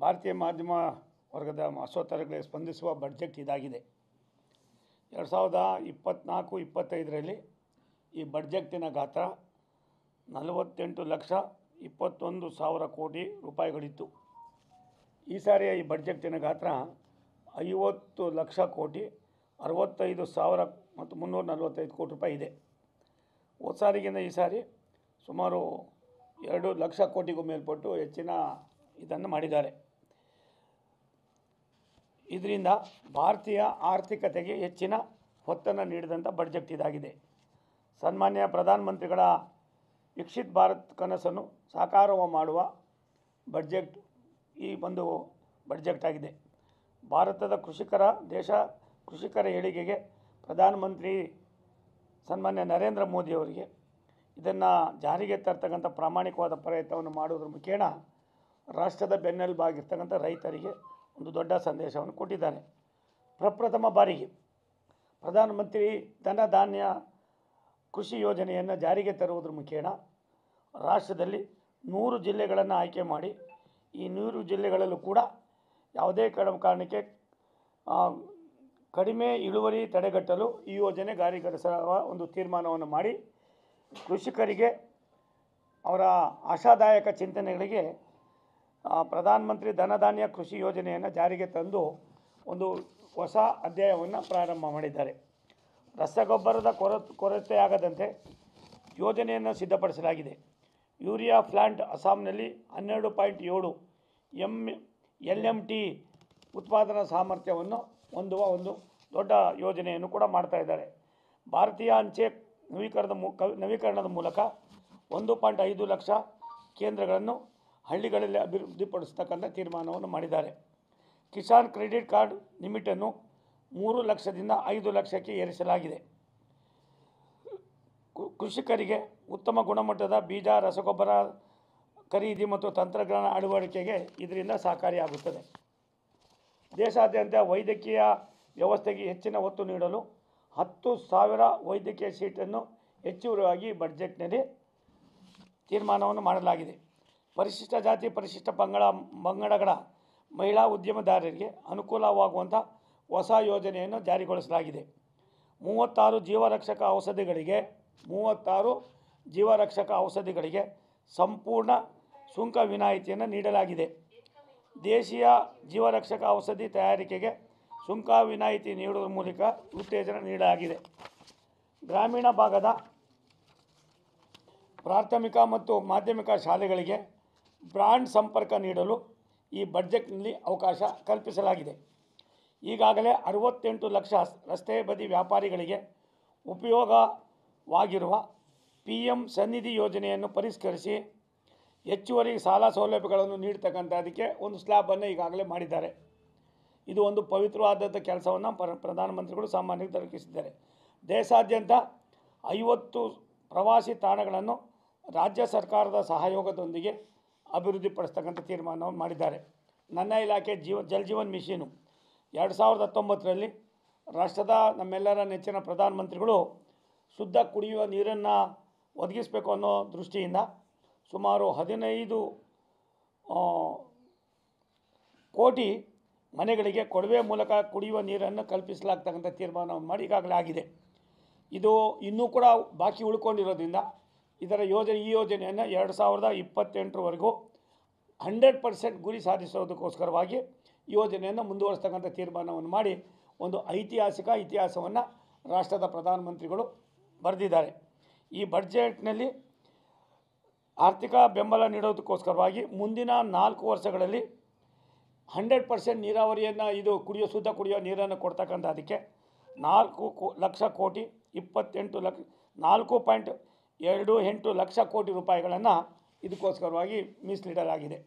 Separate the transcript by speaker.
Speaker 1: ಭಾರತೀಯ ಮಾಧ್ಯಮ ವರ್ಗದ ಆಶೋತ್ತರಗಳಿಗೆ ಸ್ಪಂದಿಸುವ ಬಡ್ಜೆಟ್ ಇದಾಗಿದೆ. 2024-25ರಲ್ಲಿ ಈ ಬಡ್ಜೆಟ್ಟಿನ ಗಾತ್ರ 48,21,000 ಕೋಟಿ ರೂಪಾಯಿಗಳಿತ್ತು. ಈ ಸಾರಿಯ ಈ ಬಡ್ಜೆಟ್ಟಿನ ಗಾತ್ರ 50 ಲಕ್ಷ ಕೋಟಿ 65,345 ಕೋಟಿ ರೂಪಾಯಿ ಇದೆ. ಹೋದ ಸಾರಿಗಿಂತ ಈ ಸಾರಿ ಸುಮಾರು 2 ಲಕ್ಷ ಕೋಟಿಗೂ ಮೇಲ್ಪಟ್ಟು ಹೆಚ್ಚಿನ ಇದನ್ನು ಮಾಡಿದ್ದಾರೆ. ಇದರಿಂದ ಭಾರತೀಯ ಆರ್ಥಿಕತೆಗೆ ಹೆಚ್ಚಿನ ಒತ್ತನ್ನು ನೀಡಿದಂಥ ಬಡ್ಜೆಟ್ ಇದಾಗಿದೆ. ಸನ್ಮಾನ್ಯ ಪ್ರಧಾನಮಂತ್ರಿಗಳ ವಿಕಸಿತ್ ಭಾರತ್ ಕನಸನ್ನು ಸಾಕಾರ ಮಾಡುವ ಬಡ್ಜೆಟ್ ಈ ಒಂದು ಬಡ್ಜೆಟ್ ಆಗಿದೆ. ಭಾರತದ ಕೃಷಿಕರ ಏಳಿಗೆಗೆ ಪ್ರಧಾನಮಂತ್ರಿ ಸನ್ಮಾನ್ಯ ನರೇಂದ್ರ ಮೋದಿಯವರಿಗೆ ಇದನ್ನು ಜಾರಿಗೆ ತರ್ತಕ್ಕಂಥ ಪ್ರಾಮಾಣಿಕವಾದ ಪ್ರಯತ್ನವನ್ನು ಮಾಡುವುದರ ಮುಖೇನ ರಾಷ್ಟ್ರದ ಬೆನ್ನೆಲುಬಾಗಿರ್ತಕ್ಕಂಥ ರೈತರಿಗೆ ಒಂದು ದೊಡ್ಡ ಸಂದೇಶವನ್ನು ಕೊಟ್ಟಿದ್ದಾರೆ. ಪ್ರಪ್ರಥಮ ಬಾರಿಗೆ ಪ್ರಧಾನಮಂತ್ರಿ ಧನಧಾನ್ಯ ಕೃಷಿ ಯೋಜನೆಯನ್ನು ಜಾರಿಗೆ ತರುವುದರ ಮುಖೇನ ರಾಷ್ಟ್ರದಲ್ಲಿ 100 ಜಿಲ್ಲೆಗಳನ್ನು ಆಯ್ಕೆ ಮಾಡಿ ಈ 100 ಜಿಲ್ಲೆಗಳಲ್ಲೂ ಕೂಡ ಯಾವುದೇ ಕಾರಣಕ್ಕೆ ಕಡಿಮೆ ಇಳುವರಿ ತಡೆಗಟ್ಟಲು ಈ ಯೋಜನೆ ಜಾರಿಗೊಳಿಸುವ ಒಂದು ತೀರ್ಮಾನವನ್ನು ಮಾಡಿ ಕೃಷಿಕರಿಗೆ ಅವರ ಆಶಾದಾಯಕ ಚಿಂತನೆಗಳಿಗೆ ಪ್ರಧಾನಮಂತ್ರಿ ಧನಧಾನ್ಯ ಕೃಷಿ ಯೋಜನೆಯನ್ನು ಜಾರಿಗೆ ತಂದು ಒಂದು ಹೊಸ ಅಧ್ಯಾಯವನ್ನು ಪ್ರಾರಂಭ ಮಾಡಿದ್ದಾರೆ. ರಸಗೊಬ್ಬರದ ಕೊರತೆಯಾಗದಂತೆ ಯೋಜನೆಯನ್ನು ಸಿದ್ಧಪಡಿಸಲಾಗಿದೆ. ಯೂರಿಯಾ ಪ್ಲಾಂಟ್ ಅಸ್ಸಾಂನಲ್ಲಿ 12.7 LMT ಉತ್ಪಾದನಾ ಸಾಮರ್ಥ್ಯವನ್ನು ಹೊಂದುವ ಒಂದು ದೊಡ್ಡ ಯೋಜನೆಯನ್ನು ಕೂಡ ಮಾಡ್ತಾ ಇದ್ದಾರೆ. ಭಾರತೀಯ ಅಂಚೆ ನವೀಕರಣದ ಮೂಲಕ 1.5 ಲಕ್ಷ ಕೇಂದ್ರಗಳನ್ನು ಹಳ್ಳಿಗಳಲ್ಲಿ ಅಭಿವೃದ್ಧಿಪಡಿಸತಕ್ಕಂಥ ತೀರ್ಮಾನವನ್ನು ಮಾಡಿದ್ದಾರೆ. ಕಿಸಾನ್ ಕ್ರೆಡಿಟ್ ಕಾರ್ಡ್ ಲಿಮಿಟನ್ನು 3 ಲಕ್ಷದಿಂದ 5 ಲಕ್ಷಕ್ಕೆ ಏರಿಸಲಾಗಿದೆ. ಕೃಷಿಕರಿಗೆ ಉತ್ತಮ ಗುಣಮಟ್ಟದ ಬೀಜ, ರಸಗೊಬ್ಬರ ಖರೀದಿ ಮತ್ತು ತಂತ್ರಜ್ಞಾನ ಅಳವಡಿಕೆಗೆ ಇದರಿಂದ ಸಹಕಾರಿಯಾಗುತ್ತದೆ. ದೇಶಾದ್ಯಂತ ವೈದ್ಯಕೀಯ ವ್ಯವಸ್ಥೆಗೆ ಹೆಚ್ಚಿನ ಒತ್ತು ನೀಡಲು 10,000 ವೈದ್ಯಕೀಯ ಸೀಟನ್ನು ಹೆಚ್ಚುವರಿಯಾಗಿ ಬಡ್ಜೆಟ್ನಲ್ಲಿ ತೀರ್ಮಾನವನ್ನು ಮಾಡಲಾಗಿದೆ. ಪರಿಶಿಷ್ಟ ಜಾತಿ ಪರಿಶಿಷ್ಟ ಪಂಗಡಗಳ ಮಹಿಳಾ ಉದ್ಯಮದಾರರಿಗೆ ಅನುಕೂಲವಾಗುವಂಥ ಹೊಸ ಯೋಜನೆಯನ್ನು ಜಾರಿಗೊಳಿಸಲಾಗಿದೆ. 36 ಜೀವರಕ್ಷಕ ಔಷಧಿಗಳಿಗೆ ಸಂಪೂರ್ಣ ಸುಂಕ ವಿನಾಯಿತಿಯನ್ನು ನೀಡಲಾಗಿದೆ. ದೇಶೀಯ ಜೀವರಕ್ಷಕ ಔಷಧಿ ತಯಾರಿಕೆಗೆ ಸುಂಕ ವಿನಾಯಿತಿ ನೀಡುವ ಮೂಲಕ ಉತ್ತೇಜನ ನೀಡಲಾಗಿದೆ. ಗ್ರಾಮೀಣ ಭಾಗದ ಪ್ರಾಥಮಿಕ ಮತ್ತು ಮಾಧ್ಯಮಿಕ ಶಾಲೆಗಳಿಗೆ ಬ್ರಾಂಡ್ ಸಂಪರ್ಕ ನೀಡಲು ಈ ಬಡ್ಜೆಟ್ನಲ್ಲಿ ಅವಕಾಶ ಕಲ್ಪಿಸಲಾಗಿದೆ. ಈಗಾಗಲೇ 68 ಲಕ್ಷ ರಸ್ತೆ ಬದಿ ವ್ಯಾಪಾರಿಗಳಿಗೆ ಉಪಯೋಗವಾಗಿರುವ PM ಸನ್ನಿಧಿ ಯೋಜನೆಯನ್ನು ಪರಿಷ್ಕರಿಸಿ ಹೆಚ್ಚುವರಿ ಸಾಲ ಸೌಲಭ್ಯಗಳನ್ನು ನೀಡತಕ್ಕಂಥದಕ್ಕೆ ಒಂದು ಸ್ಲ್ಯಾಬನ್ನು ಈಗಾಗಲೇ ಮಾಡಿದ್ದಾರೆ. ಇದು ಒಂದು ಪವಿತ್ರವಾದಂಥ ಕೆಲಸವನ್ನು ಪ್ರಧಾನಮಂತ್ರಿಗಳು ಸಾಮಾನ್ಯರಿಗೆ ದೊರಕಿಸಿದ್ದಾರೆ. ದೇಶಾದ್ಯಂತ 50 ಪ್ರವಾಸಿ ತಾಣಗಳನ್ನು ರಾಜ್ಯ ಸರ್ಕಾರದ ಸಹಯೋಗದೊಂದಿಗೆ ಅಭಿವೃದ್ಧಿಪಡಿಸ್ತಕ್ಕಂಥ ತೀರ್ಮಾನವನ್ನು ಮಾಡಿದ್ದಾರೆ. ನನ್ನ ಇಲಾಖೆ ಜಲ್ ಜೀವನ್ ಮಿಷನು 2019ರಲ್ಲಿ ರಾಷ್ಟ್ರದ ನಮ್ಮೆಲ್ಲರ ನೆಚ್ಚಿನ ಪ್ರಧಾನಮಂತ್ರಿಗಳು ಶುದ್ಧ ಕುಡಿಯುವ ನೀರನ್ನು ಒದಗಿಸಬೇಕು ಅನ್ನೋ ದೃಷ್ಟಿಯಿಂದ ಸುಮಾರು 15 ಕೋಟಿ ಮನೆಗಳಿಗೆ ಕೊಳವೆ ಮೂಲಕ ಕುಡಿಯುವ ನೀರನ್ನು ಕಲ್ಪಿಸಲಾಗ್ತಕ್ಕಂಥ ತೀರ್ಮಾನವನ್ನು ಮಾಡಿ ಈಗಾಗಲೇ ಆಗಿದೆ. ಇದು ಇನ್ನೂ ಕೂಡ ಬಾಕಿ ಉಳ್ಕೊಂಡಿರೋದ್ರಿಂದ ಈ ಯೋಜನೆಯನ್ನು 2028ರವರೆಗೂ 100% ಗುರಿ ಸಾಧಿಸೋದಕ್ಕೋಸ್ಕರವಾಗಿ ಯೋಜನೆಯನ್ನು ಮುಂದುವರಿಸ್ತಕ್ಕಂಥ ತೀರ್ಮಾನವನ್ನು ಮಾಡಿ ಒಂದು ಐತಿಹಾಸಿಕ ಇತಿಹಾಸವನ್ನು ರಾಷ್ಟ್ರದ ಪ್ರಧಾನಮಂತ್ರಿಗಳು ಬರೆದಿದ್ದಾರೆ. ಈ ಬಡ್ಜೆಟ್ನಲ್ಲಿ ಆರ್ಥಿಕ ಬೆಂಬಲ ನೀಡೋದಕ್ಕೋಸ್ಕರವಾಗಿ ಮುಂದಿನ 4 ವರ್ಷಗಳಲ್ಲಿ 100% ನೀರಾವರಿಯನ್ನು ಶುದ್ಧ ಕುಡಿಯೋ ನೀರನ್ನು ಕೊಡ್ತಕ್ಕಂಥ ಅದಕ್ಕೆ 4 ಲಕ್ಷ ಕೋಟಿ 4.28 ಲಕ್ಷ ಕೋಟಿ ರೂಪಾಯಿಗಳನ್ನು ಇದಕ್ಕೋಸ್ಕರವಾಗಿ ಮೀಸಲಿಡಲಾಗಿದೆ.